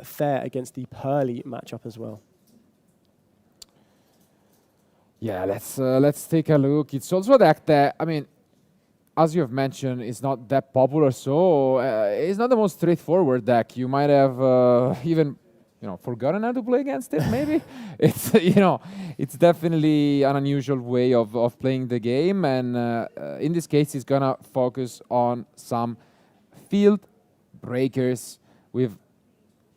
fare against the Purrely matchup as well? Yeah, let's take a look. It's also a deck that, I mean, as you have mentioned, is not that popular, so it's not the most straightforward deck. You might have even, forgotten how to play against it. Maybe it's it's definitely an unusual way of playing the game, and in this case, it's gonna focus on some field breakers with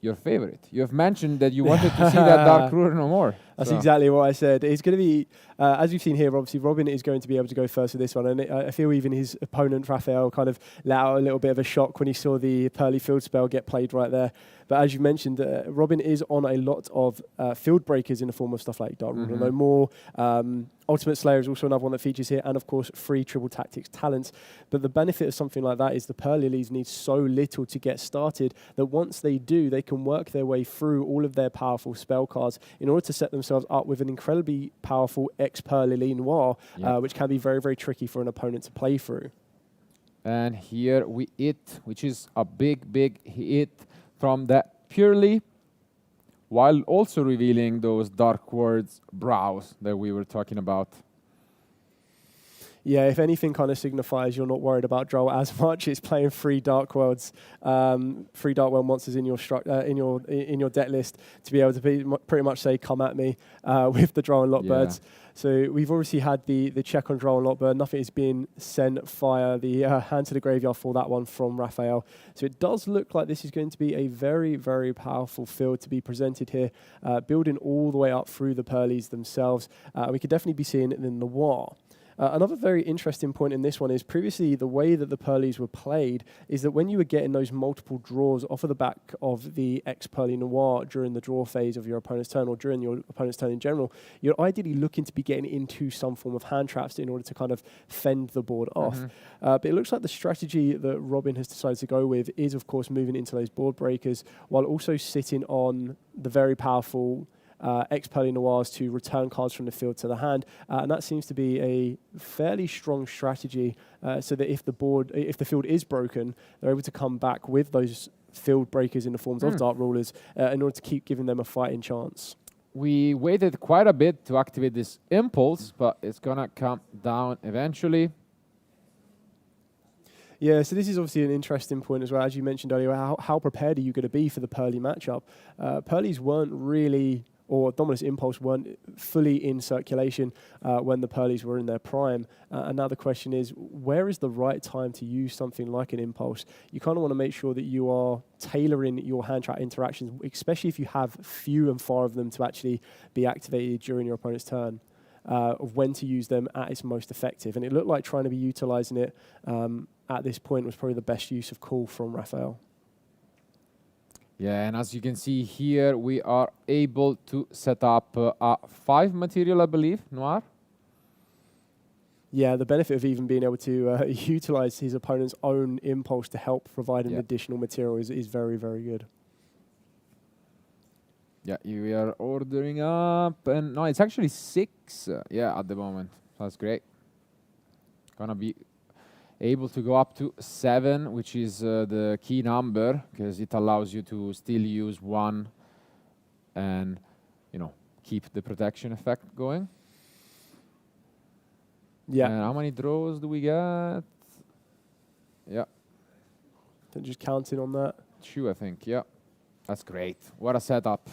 your favorite. You have mentioned that you wanted to see that Dark Ruler no more. That's exactly what I said. It's going to be, as you've seen here, obviously Robin is going to be able to go first with this one. And I feel even his opponent, Raphael, kind of let out a little bit of a shock when he saw the Purrely field spell get played right there. But as you mentioned, Robin is on a lot of field breakers in the form of stuff like Dark Ruler No More. Ultimate Slayer is also another one that features here, and of course, free Triple Tactics talents. But the benefit of something like that is the Purrelys need so little to get started that once they do, they can work their way through all of their powerful spell cards in order to set themselves up with an incredibly powerful ex-Purrely Noir, which can be very, very tricky for an opponent to play through. And here we hit, which is a big, big hit from that Purrely, while also revealing those Dark Words brows that we were talking about. Yeah, if anything kind of signifies you're not worried about Droll as much, it's playing three Dark Worlds, three Dark World monsters in your in your deck list to be able to pretty much say, "Come at me," with the Droll and Lockbirds. Yeah. So we've obviously had the check on Droll and Lockbird. Nothing is being sent via the hand to the graveyard for that one from Raphael. So it does look like this is going to be a very, very powerful field to be presented here, building all the way up through the Purrelys themselves. We could definitely be seeing it in the Noir. Another very interesting point in this one is previously the way that the Purrelys were played is that when you were getting those multiple draws off of the back of the ex-Purrely Noir during the draw phase of your opponent's turn or during your opponent's turn in general, you're ideally looking to be getting into some form of hand traps in order to kind of fend the board off. But it looks like the strategy that Robin has decided to go with is, of course, moving into those board breakers while also sitting on the very powerful ex-Purrely Noirs to return cards from the field to the hand, and that seems to be a fairly strong strategy so that if the field is broken, they're able to come back with those field breakers in the forms of Dark Rulers in order to keep giving them a fighting chance. We waited quite a bit to activate this impulse, but it's gonna come down eventually. Yeah, so this is obviously an interesting point as well. As you mentioned earlier, how prepared are you going to be for the Purrely matchup? Purrelys weren't really, or Dominus Impulse weren't fully in circulation when the Purrelys were in their prime. And now the question is, where is the right time to use something like an Impulse? You kind of want to make sure that you are tailoring your hand trap interactions, especially if you have few and far of them to actually be activated during your opponent's turn, of when to use them at its most effective. And it looked like trying to be utilizing it at this point was probably the best use of call from Raphael. Yeah, and as you can see here, we are able to set up a 5 material, I believe, Noir. Yeah, the benefit of even being able to utilize his opponent's own impulse to help provide an additional material is very, very good. Yeah, we are ordering up, and no, it's actually 6, at the moment. That's great. Gonna be able to go up to 7, which is the key number, because it allows you to still use 1 and, keep the protection effect going. Yeah. And how many draws do we get? Yeah. Just counting on that. 2, I think, yeah. That's great. What a setup.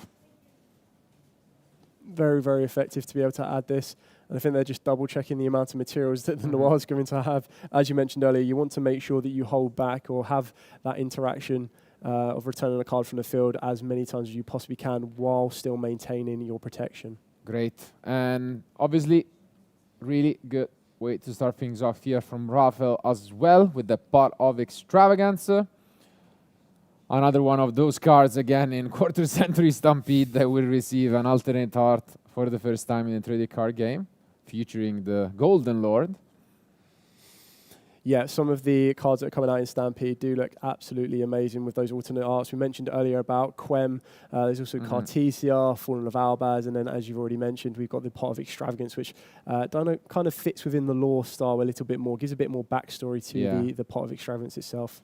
Very, very effective to be able to add this. And I think they're just double checking the amount of materials that the Noir is going to have. As you mentioned earlier, you want to make sure that you hold back or have that interaction of returning a card from the field as many times as you possibly can while still maintaining your protection. Great. And obviously, really good way to start things off here from Raphael as well with the Pot of Extravagance. Another one of those cards again in Quarter Century Stampede that will receive an alternate art for the first time in a 3D card game, featuring the Golden Lord. Yeah, some of the cards that are coming out in Stampede do look absolutely amazing with those alternate arts. We mentioned earlier about Quem. There's also Cartesia, Fallen of Albaz, and then, as you've already mentioned, we've got the Pot of Extravagance, which kind of fits within the lore style a little bit more, gives a bit more backstory to the Pot of Extravagance itself.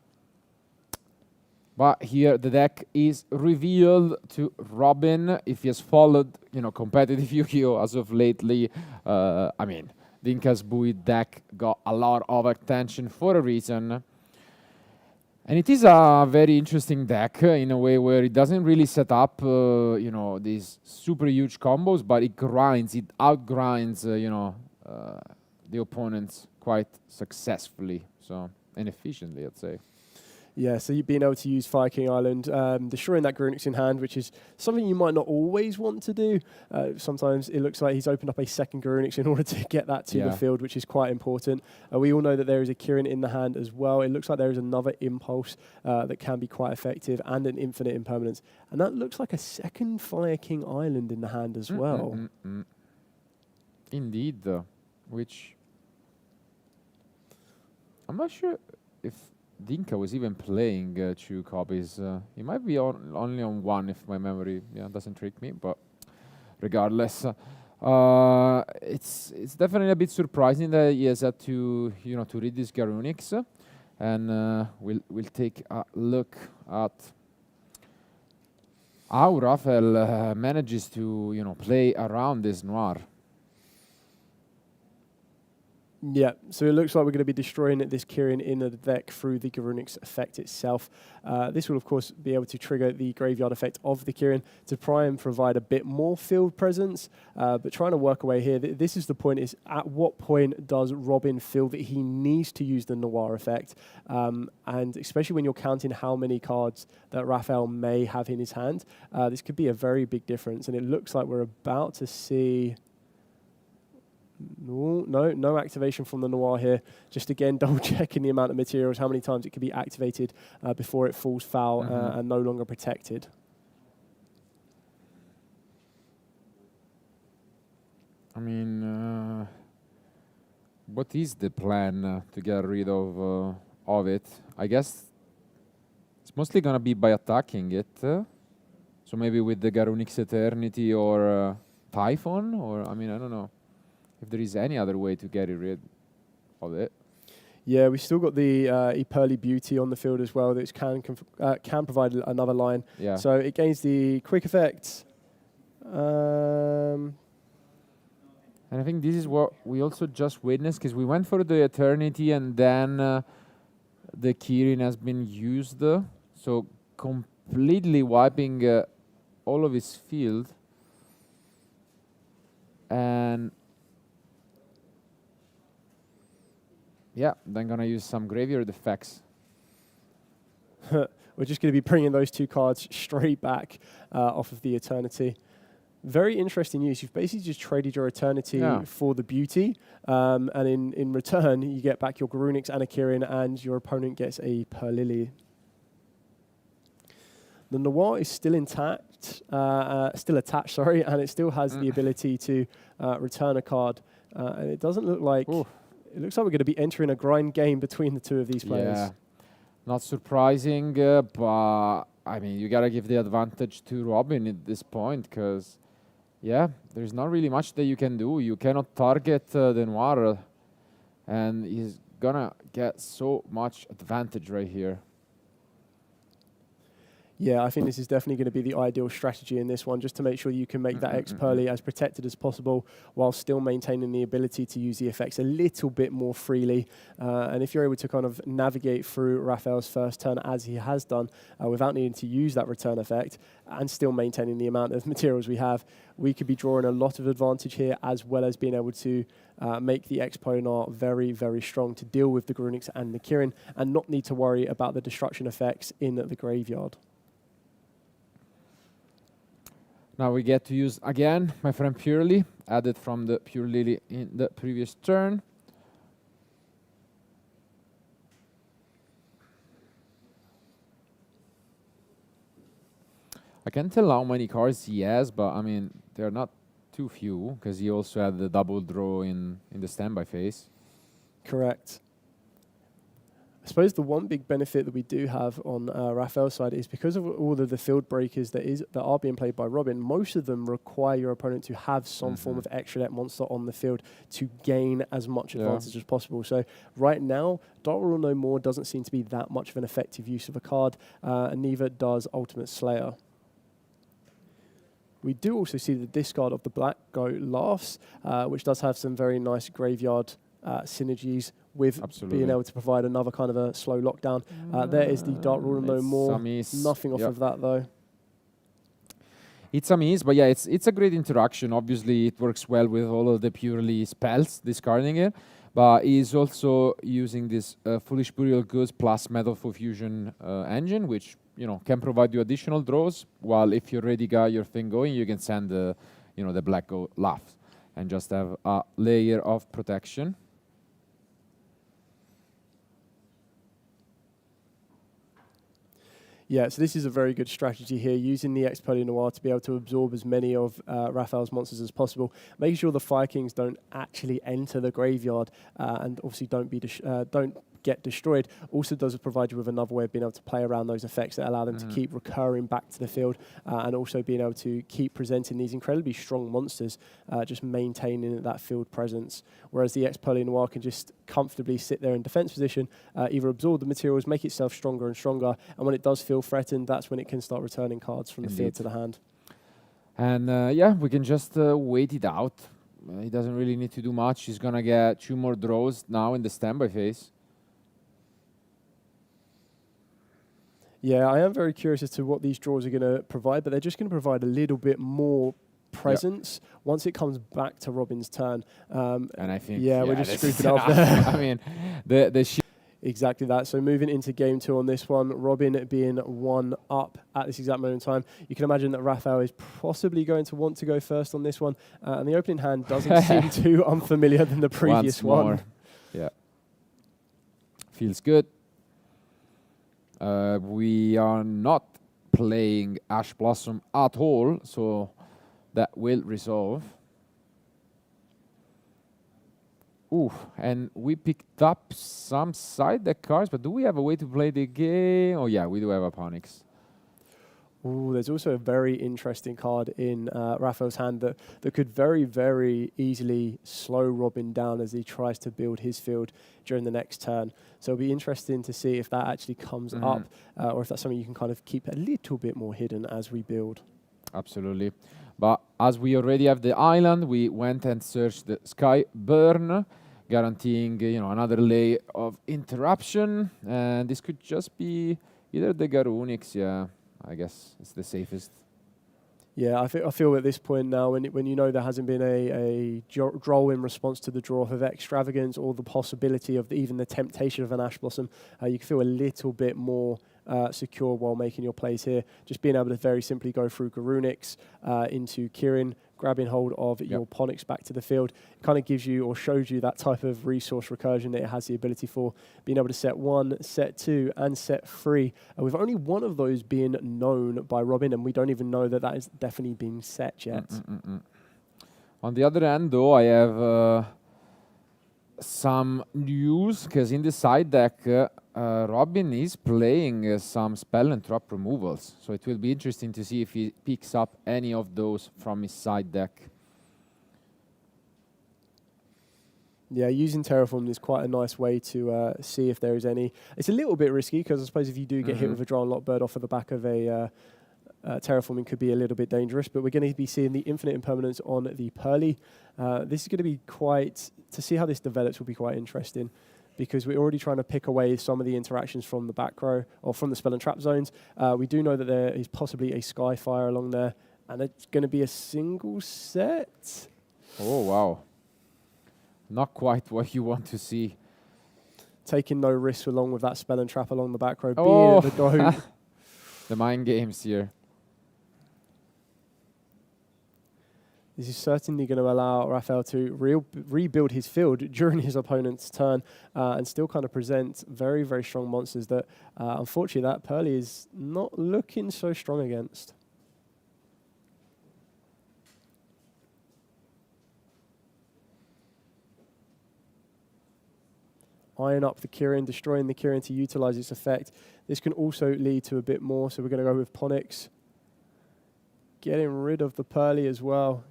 But here the deck is revealed to Robin. If he has followed, competitive Yu-Gi-Oh as of lately, I mean, Dinka's Bui deck got a lot of attention for a reason. And it is a very interesting deck in a way where it doesn't really set up, these super huge combos, but it outgrinds, the opponents quite successfully, and efficiently, I'd say. Yeah, so you've been able to use Fire King Island, destroying that Grunix in hand, which is something you might not always want to do. Sometimes it looks like he's opened up a second Grunix in order to get that to the field, which is quite important. We all know that there is a Kirin in the hand as well. It looks like there is another Impulse that can be quite effective and an Infinite Impermanence. And that looks like a second Fire King Island in the hand as well. Indeed, which I'm not sure if Dinka was even playing 2 copies. He might be only on 1 if my memory doesn't trick me, but regardless, it's definitely a bit surprising that he has had to to read this Garunix, and we'll take a look at how Raphael manages to play around this Noir. Yeah, so it looks like we're going to be destroying this Kirin in the deck through the Garunix effect itself. This will, of course, be able to trigger the graveyard effect of the Kirin to try and provide a bit more field presence, but trying to work away here. This is the point, is at what point does Robin feel that he needs to use the Noir effect? And especially when you're counting how many cards that Raphael may have in his hand, this could be a very big difference. And it looks like we're about to see... No activation from the Noir here. Just again, double checking the amount of materials, how many times it could be activated before it falls foul and no longer protected. I mean, what is the plan to get rid of it? I guess it's mostly gonna be by attacking it. So maybe with the Garunix Eternity or Typhon, or I mean, I don't know if there is any other way to get rid of it. Yeah, we've still got the Purrely Beauty on the field as well that can provide another line. Yeah. So it gains the quick effect. And I think this is what we also just witnessed, because we went for the Eternity and then the Kirin has been used. So completely wiping all of his field. And yeah, then gonna use some graveyard effects. We're just going to be bringing those 2 cards straight back off of the Eternity. Very interesting use. You've basically just traded your Eternity for the Beauty, and in return, you get back your Garunix and a Kirin, and your opponent gets a Purrely. The Noir is still intact, still attached, sorry, and it still has the ability to return a card. And it doesn't look like... Ooh. It looks like we're going to be entering a grind game between the 2 of these players. Yeah, not surprising, but I mean, you got to give the advantage to Robin at this point, because, yeah, there's not really much that you can do. You cannot target the Noir, and he's going to get so much advantage right here. Yeah, I think this is definitely going to be the ideal strategy in this one, just to make sure you can make that X-Purrely as protected as possible while still maintaining the ability to use the effects a little bit more freely. And if you're able to kind of navigate through Raphael's first turn as he has done without needing to use that return effect and still maintaining the amount of materials we have, we could be drawing a lot of advantage here, as well as being able to make the Exponent very, very strong to deal with the Garunix and the Kirin and not need to worry about the destruction effects in the graveyard. Now we get to use, again, my friend Purrely, added from the Purrely in the previous turn. I can't tell how many cards he has, but I mean, they're not too few, because he also had the double draw in the standby phase. Correct. I suppose the one big benefit that we do have on Raphael's side is because of all of the field breakers that are being played by Robin, most of them require your opponent to have some form of extra deck monster on the field to gain as much advantage as possible. So right now, Dark Rule No More doesn't seem to be that much of an effective use of a card, and neither does Ultimate Slayer. We do also see the discard of the Black Goat Laughs, which does have some very nice graveyard synergies with being able to provide another kind of a slow lockdown. There is the Dark Rule No More. Nothing off of that though. It's a miss, but yeah, it's a great interaction. Obviously, it works well with all of the Purrely spells, discarding it. But he's also using this Foolish Burial Goods plus Metalful Fusion engine, which can provide you additional draws. While if you already got your thing going, you can send the Black Goat Laugh and just have a layer of protection. Yeah, so this is a very good strategy here, using the Purrely Noir to be able to absorb as many of Raphael's monsters as possible, making sure the Fire Kings don't actually enter the graveyard and obviously don't get destroyed. Also does provide you with another way of being able to play around those effects that allow them to keep recurring back to the field and also being able to keep presenting these incredibly strong monsters, just maintaining that field presence. Whereas the Purrely Noir can just comfortably sit there in defense position, either absorb the materials, make itself stronger and stronger, and when it does feel threatened, that's when it can start returning cards from the field to the hand. And yeah, we can just wait it out. He doesn't really need to do much. He's going to get 2 more draws now in the standby phase. Yeah, I am very curious as to what these draws are going to provide, but they're just going to provide a little bit more presence once it comes back to Robin's turn. And I think, we're just screwed it up there. I mean, the exactly that. So moving into game 2 on this one, Robin being 1 up at this exact moment in time. You can imagine that Raphael is possibly going to want to go first on this one. And the opening hand doesn't seem too unfamiliar than the previous one. Yeah. Feels good. We are not playing Ash Blossom at all, so that will resolve. Ooh, and we picked up some side deck cards, but do we have a way to play the game? Oh yeah, we do have a Ponix. Ooh, there's also a very interesting card in Raphael's hand that could very, very easily slow Robin down as he tries to build his field during the next turn. So it'll be interesting to see if that actually comes up or if that's something you can kind of keep a little bit more hidden as we build. Absolutely. But as we already have the island, we went and searched the Sky Burn, guaranteeing another layer of interruption. And this could just be either the Garunix, I guess it's the safest. Yeah, I feel at this point now, when you know there hasn't been a draw in response to the draw of Extravagance or the possibility of even the temptation of an Ash Blossom, you can feel a little bit more secure while making your plays here. Just being able to very simply go through Garunix into Kirin, grabbing hold of your Ponix back to the field. It kind of gives you or shows you that type of resource recursion that it has the ability for, being able to set 1, set 2, and set 3. With only one of those being known by Robin, and we don't even know that is definitely being set yet. On the other hand, though, I have some news, because in the side deck, Robin is playing some spell and trap removals. So it will be interesting to see if he picks up any of those from his side deck. Yeah, using Terraform is quite a nice way to see if there is any. It's a little bit risky, because I suppose if you do get hit with a Draw and Lock Bird off of the back of a Terraforming could be a little bit dangerous, but we're going to be seeing the Infinite Impermanence on the Purrely. This is going to be to see how this develops will be quite interesting, because we're already trying to pick away some of the interactions from the back row or from the spell and trap zones. We do know that there is possibly a Skyfire along there, and it's going to be a single set. Oh, wow. Not quite what you want to see. Taking no risks along with that spell and trap along the back row. Oh. Being the goat. The mind games here. This is certainly going to allow Raphael to rebuild his field during his opponent's turn and still kind of present very, very strong monsters that, unfortunately, that Purrely is not looking so strong against. iron up the Kirin, destroying the Kirin to utilize its effect. This can also lead to a bit more, so we're going to go with Ponix. Getting rid of the Purrely as well.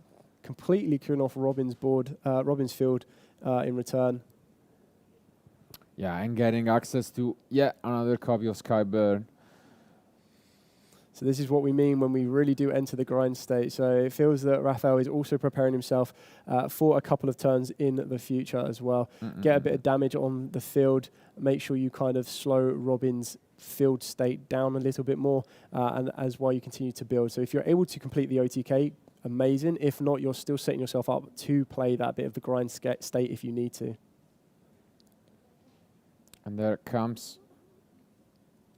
Completely killing off Robin's board, Robin's field in return. Yeah, and getting access to yet another copy of Skyburn. So this is what we mean when we really do enter the grind state. So it feels that Raphael is also preparing himself for a couple of turns in the future as well. Get a bit of damage on the field. Make sure you kind of slow Robin's field state down a little bit more, and as while you continue to build. So if you're able to complete the OTK, amazing. If not, you're still setting yourself up to play that bit of the grind state if you need to. And there comes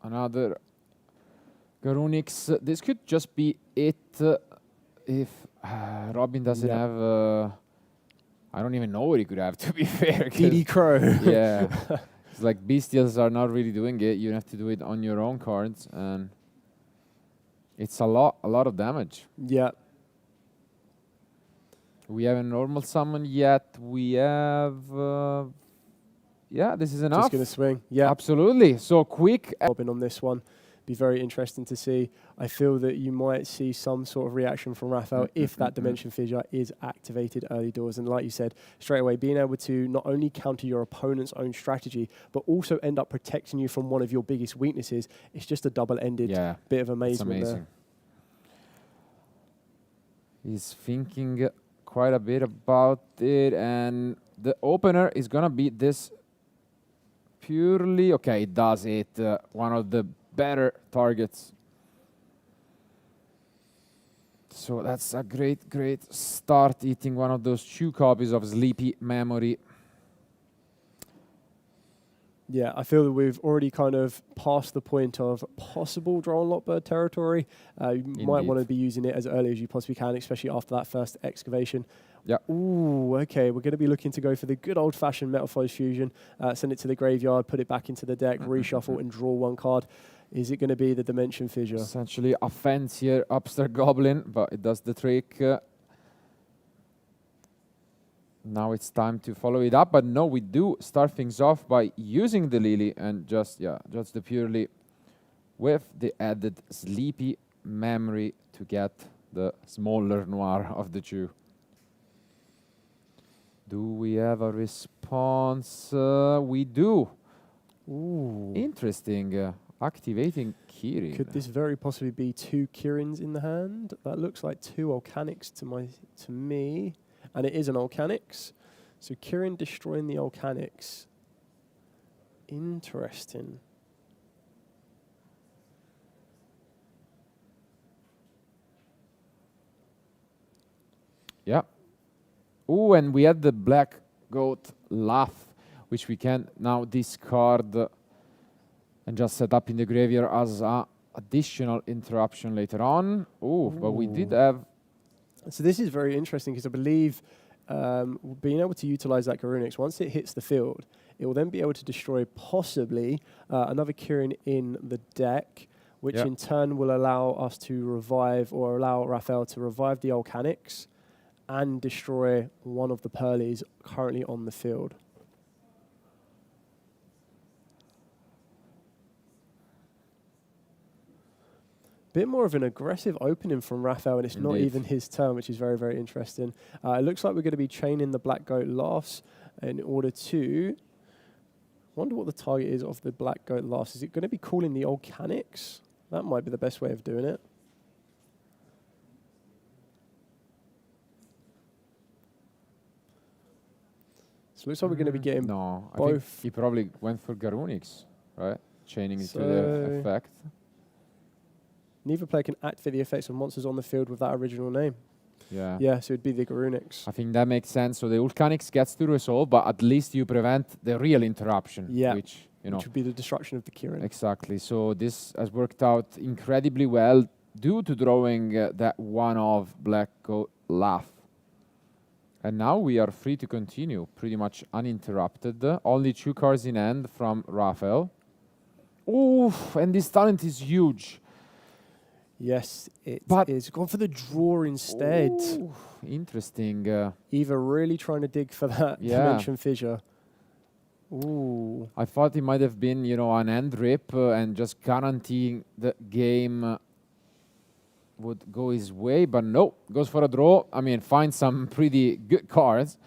another Garunix. This could just be it if Robin doesn't have... I don't even know what he could have, to be fair. DD Crow. Yeah. It's like Bestials are not really doing it. You have to do it on your own cards. And it's a lot of damage. Yeah. We haven't normal summon yet. We have... yeah, this is enough. Just going to swing. Yeah. Absolutely. So quick. Robin on this one. Be very interesting to see. I feel that you might see some sort of reaction from Raphael if that Dimension Fissure is activated early doors. And like you said, straight away, being able to not only counter your opponent's own strategy, but also end up protecting you from one of your biggest weaknesses. It's just a double-ended bit of amazement there. He's thinking quite a bit about it. And the opener is going to be this Purrely. Okay, it does it. One of the better targets. So that's a great start, eating one of those 2 copies of Sleepy Memory. Yeah, I feel that we've already kind of passed the point of possible draw on Lockbird territory. You might want to be using it as early as you possibly can, especially after that first excavation. Yeah. Ooh, okay. We're going to be looking to go for the good old-fashioned Metamorphose Fusion. Send it to the graveyard, put it back into the deck, reshuffle, and draw 1 card. Is it going to be the Dimension Fissure? Essentially a fancier Upstart Goblin, but it does the trick. Now it's time to follow it up, but no, we do start things off by using the Lily and just the Purrely with the added Sleepy Memory to get the smaller Noir of the 2. Do we have a response? We do. Ooh. Interesting. Activating Kirin. Could this very possibly be 2 Kirins in the hand? That looks like 2 Volcanics to me. And it is an Volcanics. So Kirin destroying the Volcanics. Interesting. Yeah. Oh, and we had the Black Goat Laugh, which we can now discard and just set up in the graveyard as an additional interruption later on. Oh, but we did have... So this is very interesting because I believe being able to utilize that Garunix, once it hits the field, it will then be able to destroy possibly another Kirin in the deck, which in turn will allow us to revive or allow Raphael to revive the Volcanics and destroy one of the Purrelys currently on the field. Bit more of an aggressive opening from Raphael, and it's not even his turn, which is very, very interesting. It looks like we're going to be chaining the Black Goat Laughs in order to... wonder what the target is of the Black Goat Laughs. Is it going to be calling the Volcanics? That might be the best way of doing it. So it looks like we're going to be getting both. I think he probably went for Garunix, right? Chaining it to the effect. Neither player can activate the effects of monsters on the field with that original name. Yeah. Yeah, so it'd be the Garunix. I think that makes sense. So the Volcanics gets to resolve, but at least you prevent the real interruption. Yeah. Which would be the destruction of the Kirin. Exactly. So this has worked out incredibly well due to drawing that one of Black Goat Laugh. And now we are free to continue, pretty much uninterrupted. Only 2 cards in hand from Raphael. Oof, and this talent is huge. Yes, it is. Gone for the draw instead. Ooh, interesting. Either really trying to dig for that Dimension Fissure. Ooh. I thought it might have been, an end rip and just guaranteeing the game would go his way, but no, goes for a draw. I mean, finds some pretty good cards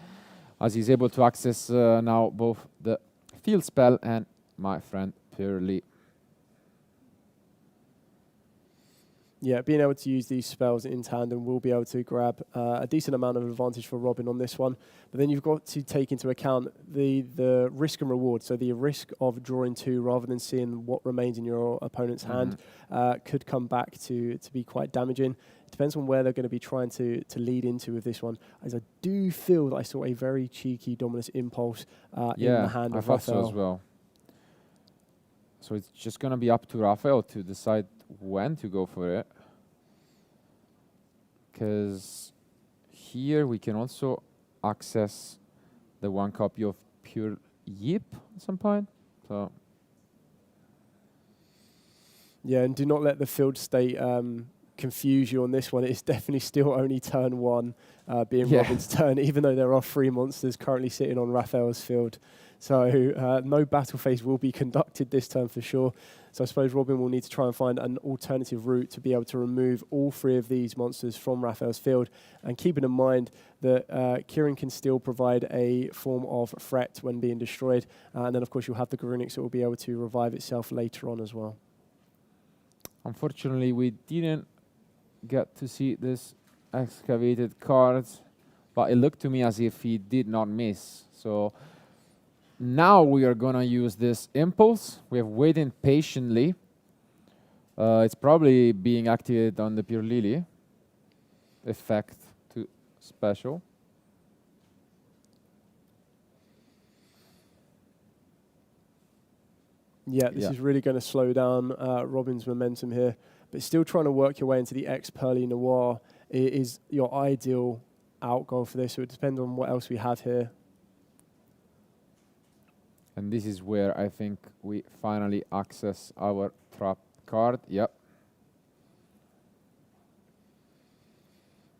as he's able to access now both the field spell and my friend Purrely. Yeah, being able to use these spells in tandem will be able to grab a decent amount of advantage for Robin on this one. But then you've got to take into account the risk and reward. So the risk of drawing 2 rather than seeing what remains in your opponent's hand could come back to be quite damaging. It depends on where they're going to be trying to lead into with this one. As I do feel that I saw a very cheeky Dominus Impulse in the hand of thought Raphael. so as well. So it's just going to be up to Raphael to decide when to go for it. Because here we can also access the 1 copy of Pure Yip at some point. So yeah, and do not let the field state confuse you on this one. It's definitely still only turn 1 being Robin's turn, even though there are 3 monsters currently sitting on Raphael's field. So no battle phase will be conducted this turn for sure. So I suppose Robin will need to try and find an alternative route to be able to remove all 3 of these monsters from Raphael's field. And keeping in mind that Kieran can still provide a form of threat when being destroyed. And then, of course, you'll have the Garunix that will be able to revive itself later on as well. unfortunately, we didn't get to see this excavated card, but it looked to me as if he did not miss. So now we are going to use this impulse. We have waited patiently. It's probably being activated on the Pure Lily effect to special. Yeah, this is really going to slow down Robin's momentum here. But still trying to work your way into the Purrely Noir is your ideal outgoal for this. So it depends on what else we have here. And this is where I think we finally access our trap card. Yep.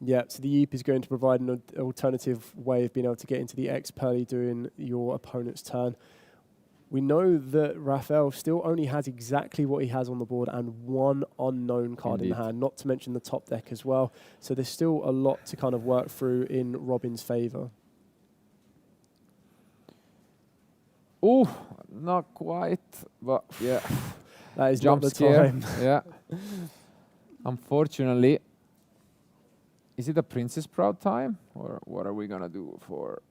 Yeah, so the Yeep is going to provide an alternative way of being able to get into the Purrely during your opponent's turn. We know that Raphael still only has exactly what he has on the board and 1 unknown card in the hand, not to mention the top deck as well. So there's still a lot to kind of work through in Robin's favour. Oh, not quite, but yeah. That is Jump not the scare. time. Yeah. Unfortunately, is it a Princess Proud time? Or what are we going to do for...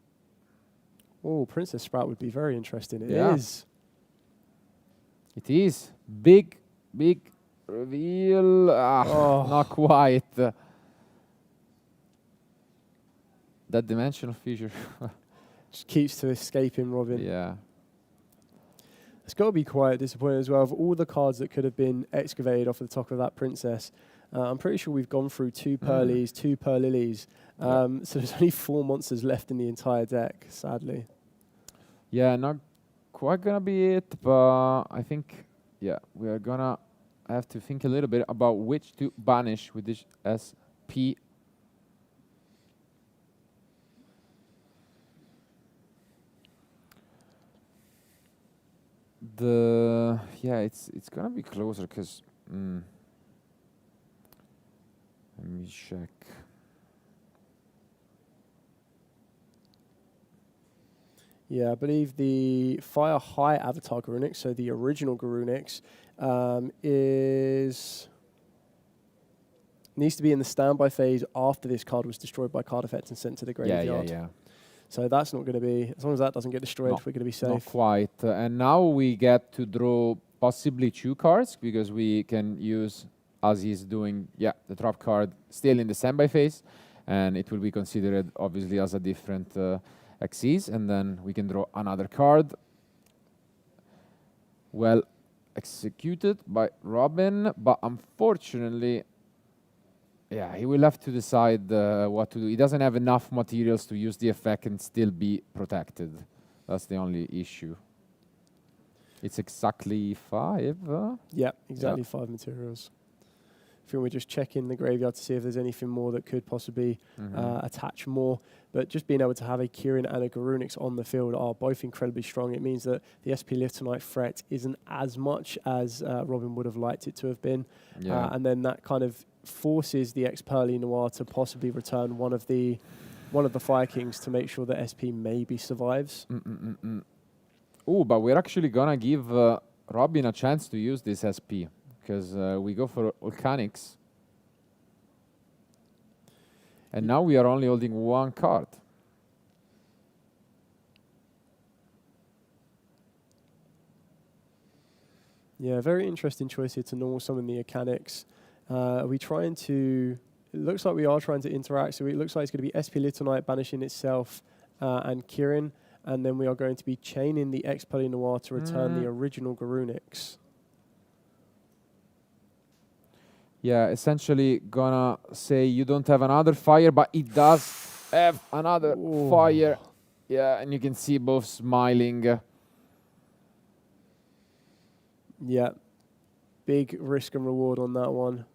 Oh, Princess Sprout would be very interesting. It is. It is. Big, big reveal. Not quite. That dimensional feature. Just keeps to escaping Robin. Yeah. It's got to be quite disappointing as well. Of all the cards that could have been excavated off the top of that Princess, I'm pretty sure we've gone through 2 Purrelys, 2 Purrelys. So there's only 4 monsters left in the entire deck, sadly. Yeah, not quite going to be it, but I think, yeah, we are going to have to think a little bit about which to banish with this SP. It's going to be closer because... Let me check. Yeah, I believe the Fire High Avatar Garunix, so the original Garunix, needs to be in the standby phase after this card was destroyed by card effect and sent to the graveyard. Yeah. So that's not going to be, as long as that doesn't get destroyed, we're going to be safe. Not quite. And now we get to draw possibly 2 cards because we can use, as he's doing, the trap card still in the standby phase, and it will be considered obviously as a different Xyz, and then we can draw another card. Well executed by Robin, but unfortunately, he will have to decide what to do. He doesn't have enough materials to use the effect and still be protected. That's the only issue. It's exactly 5. Yeah, exactly 5 materials. think we're just checking the graveyard to see if there's anything more that could possibly attach more. But just being able to have a Kirin and a Garunix on the field are both incredibly strong. It means that the SP Live Tonight threat isn't as much as Robin would have liked it to have been. And then that kind of forces the ex-Purrely Noir to possibly return one of the Fire Kings to make sure that SP maybe survives. Oh, but we're actually gonna give Robin a chance to use this SP, because we go for Volcanics. And now we are only holding one card. Yeah, very interesting choice here to normal summon the Volcanics. Are we trying to... It looks like we are trying to interact, so it looks like it's going to be SP Little Knight banishing itself and Kirin, and then we are going to be chaining the ex-Purrely Noir to return the original Garunix. Yeah, essentially gonna say you don't have another fire, but it does have another fire. Yeah, and you can see both smiling. Yeah, big risk and reward on that one.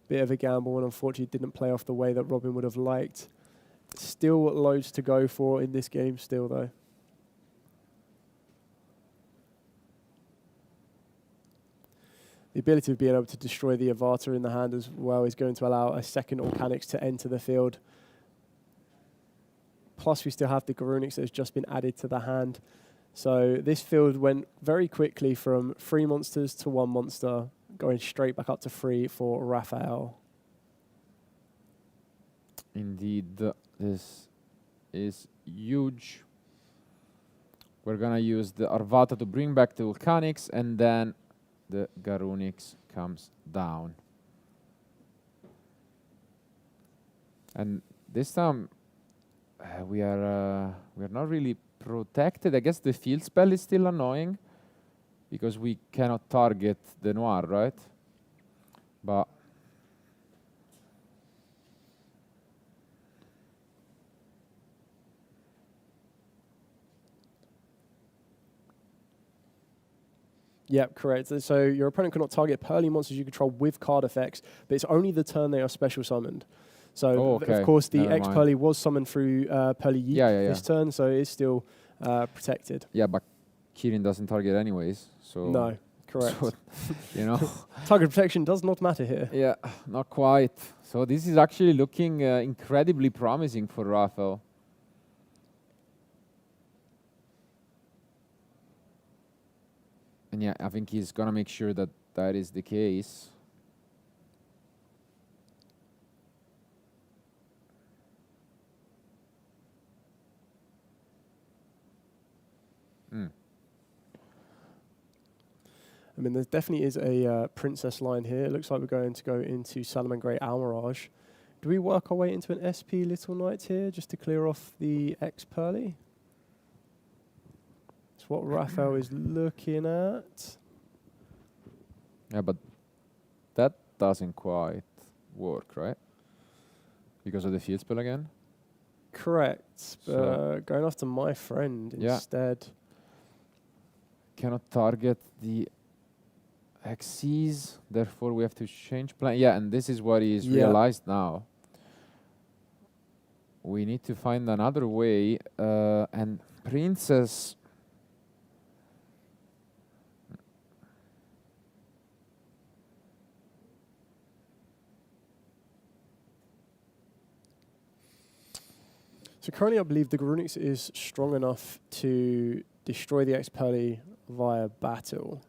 Bit of a gamble, and unfortunately didn't play off the way that Robin would have liked. Still loads to go for in this game still, though. The ability of being able to destroy the Avatar in the hand as well is going to allow a second Volcanics to enter the field. Plus, we still have the Garunix that has just been added to the hand. So this field went very quickly from 3 monsters to 1 monster, going straight back up to 3 for Raphael. Indeed, this is huge. We're gonna use the Arvata to bring back the Volcanics, and then the Garunix comes down. And this time we're not really protected. I guess the field spell is still annoying because we cannot target the Noir, right? But Yep, correct. So your opponent cannot target Purrely monsters you control with card effects, but it's only the turn they are special summoned. So, of course, the ex-Purrely was summoned through Purrely Yeek this turn, so it is still protected. Yeah, but Kirin doesn't target anyways. So no, correct. So, you know, target protection does not matter here. Yeah, not quite. So this is actually looking incredibly promising for Raphael. And yeah, I think he's gonna make sure that that is the case. I mean, there definitely is a princess line here. It looks like we're going to go into Salamangreat Almirage. Do we work our way into an SP Little Knight here just to clear off the ex-Purrely? That's what Raphael is looking at. Yeah, but that doesn't quite work, right? Because of the field spell again? Correct. But going after my friend instead. Cannot target the Xyz, therefore we have to change plan. Yeah, and this is what he's realized now. We need to find another way, and Princess... So currently I believe the Garunix is strong enough to destroy the ex-Purrely via battle.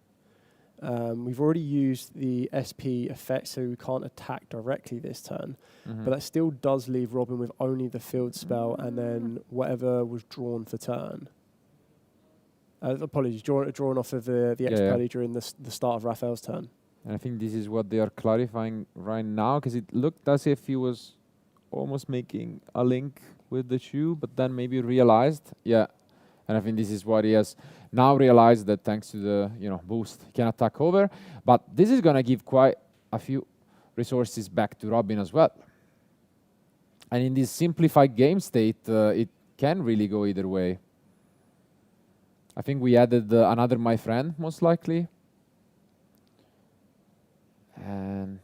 We've already used the SP effect, so we can't attack directly this turn. But that still does leave Robin with only the field spell and then whatever was drawn for turn. Apologies, drawn off of the ex-Purrely during the start of Raphael's turn. And I think this is what they are clarifying right now, because it looked as if he was almost making a link with the shoe, but then maybe realized, and I think this is what he has now realized, that thanks to the boost, he can attack over. But this is going to give quite a few resources back to Robin as well. And in this simplified game state, it can really go either way. I think we added another My Friend, most likely. And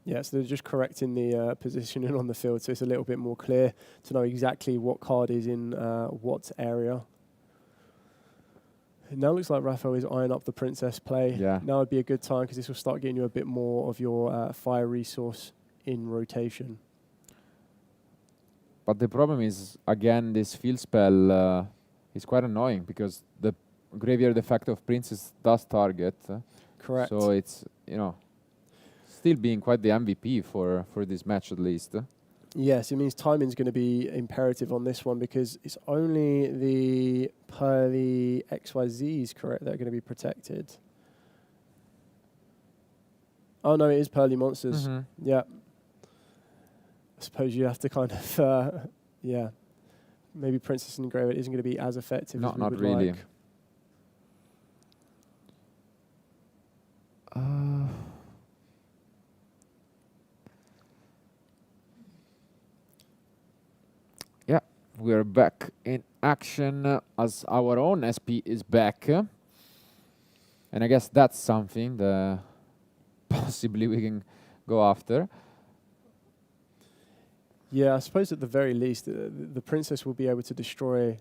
Yeah, so they're just correcting the positioning on the field, so it's a little bit more clear to know exactly what card is in what area. It now looks like Raphael is eyeing up the princess play. Yeah. Now would be a good time because this will start getting you a bit more of your fire resource in rotation. But the problem is, again, this field spell is quite annoying because the graveyard effect of princess does target. Correct. So it's, you know, still being quite the MVP for this match at least. Yes, it means timing's going to be imperative on this one because it's only the Purrely XYZs, correct, that are going to be protected. Oh, no, it is Purrely monsters. Yeah. I suppose you have to kind of, yeah, maybe Princess and Graveyard isn't going to be as effective as we Not would really. like. Yeah, we're back in action as our own SP is back. And I guess that's something that possibly we can go after. Yeah, I suppose at the very least, the Princess will be able to destroy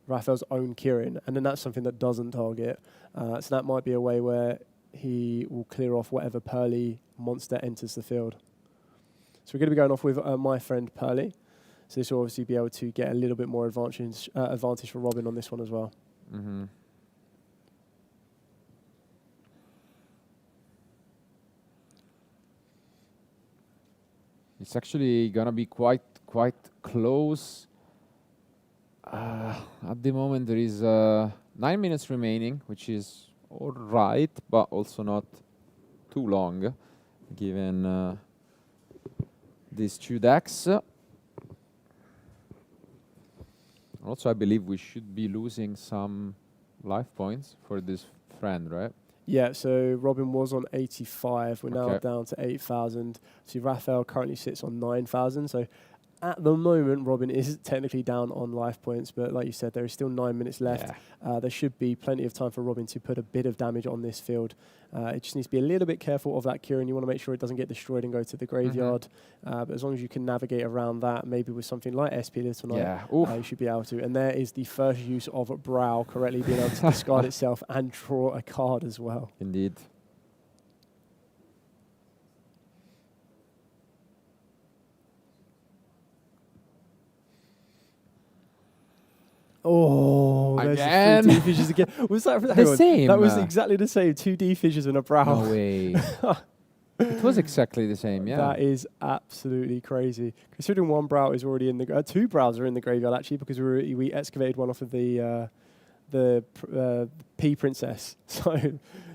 Raphael's own Kirin, and then that's something that doesn't target. So that might be a way where he will clear off whatever Purrely monster enters the field. So we're going to be going off with my friend Purrely. So this will obviously be able to get a little bit more advantage for Robin on this one as well. It's actually gonna be quite close. At the moment, there is 9 minutes remaining, which is all right, but also not too long, given these two decks. Also, I believe we should be losing some life points for this friend, right? Yeah, so Robin was on 85. We're now Okay. down to 8,000. See, Raphael currently sits on 9,000. So at the moment, Robin is technically down on life points. But like you said, there is still 9 minutes left. Yeah. There should be plenty of time for Robin to put a bit of damage on this field. It just needs to be a little bit careful of that Kirin. You want to make sure it doesn't get destroyed and go to the graveyard. But as long as you can navigate around that, maybe with something like SP Little Knight, Yeah. you should be able to. And there is the first use of Brow correctly being able to discard itself and draw a card as well. Indeed. Oh, Again? there's 3 D fissures again. Was that The same. That was exactly the same. 2 D fissures and a Brow. No way. It was exactly the same, yeah. That is absolutely crazy. Considering one Brow is already in the 2 Brows are in the graveyard actually because we excavated one off of the P Princess. So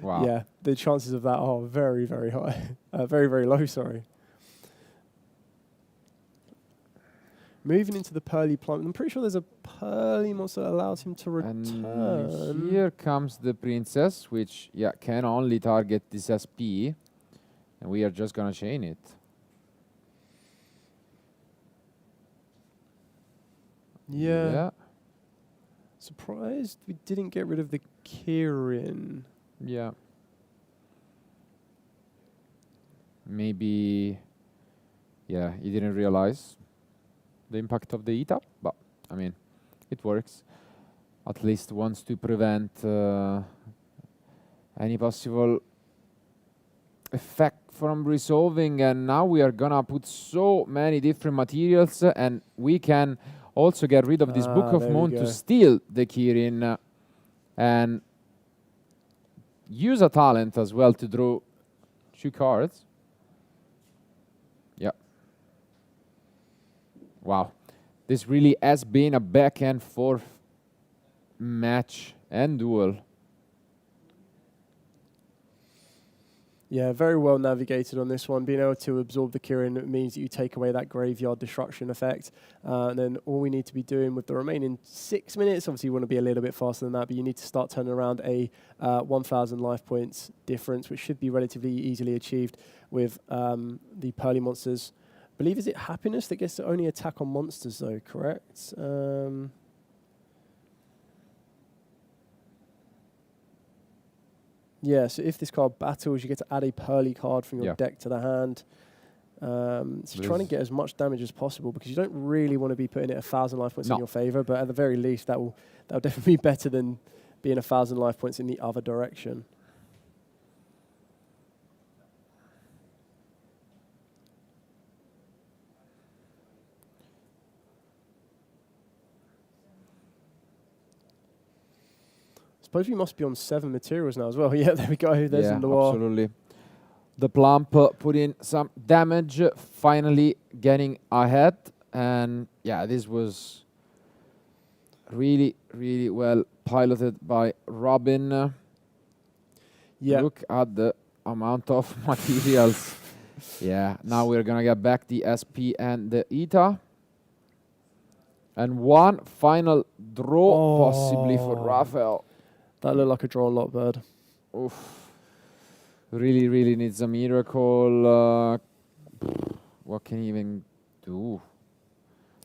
Wow. yeah, the chances of that are very, very high. Very, very low, sorry. Moving into the Purrely Plum. I'm pretty sure there's a Purrely monster that allows him to return. And here comes the princess, which can only target this SP. And we are just gonna chain it. Yeah. Surprised we didn't get rid of the Kirin. Yeah. Maybe, he didn't realize the impact of the eat-up, but, I mean, it works. At least wants to prevent any possible effect from resolving, and now we are gonna put so many different materials, and we can also get rid of this Book of Moon to steal the Kirin, and use a talent as well to draw 2 cards. Wow, this really has been a back and forth match and duel. Yeah, very well navigated on this one. Being able to absorb the Kirin means that you take away that graveyard destruction effect. And then all we need to be doing with the remaining 6 minutes, obviously you want to be a little bit faster than that, but you need to start turning around a 1,000 life points difference, which should be relatively easily achieved with the Purrely monsters. I believe, is it Happiness that gets to only attack on monsters though, correct? Yeah, so if this card battles, you get to add a Purrely card from your deck to the hand. So trying to get as much damage as possible, because you don't really want to be putting it 1,000 life points in your favor, but at the very least that'll definitely be better than being 1,000 life points in the other direction. I suppose we must be on 7 materials now as well. Yeah, there we go. There's yeah, the Loire. absolutely. The Plump put in some damage, finally getting ahead. And yeah, this was really, really well piloted by Robin. Yeah. Look at the amount of materials. Yeah, now we're going to get back the SP and the ETA. And one final draw possibly for Raphael. That looked like a draw lot, bird. Oof. Really, really needs a miracle. What can he even do?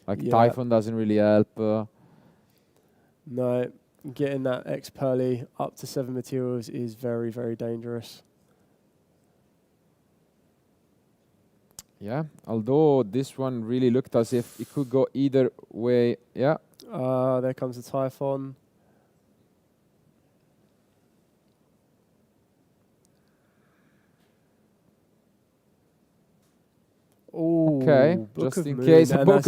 Like Typhon doesn't really help. No, getting that Purrely up to 7 materials is very, very dangerous. Yeah, although this one really looked as if it could go either way. Yeah. There comes the Typhon. Ooh, Okay, Book just of in Moon, case. and Book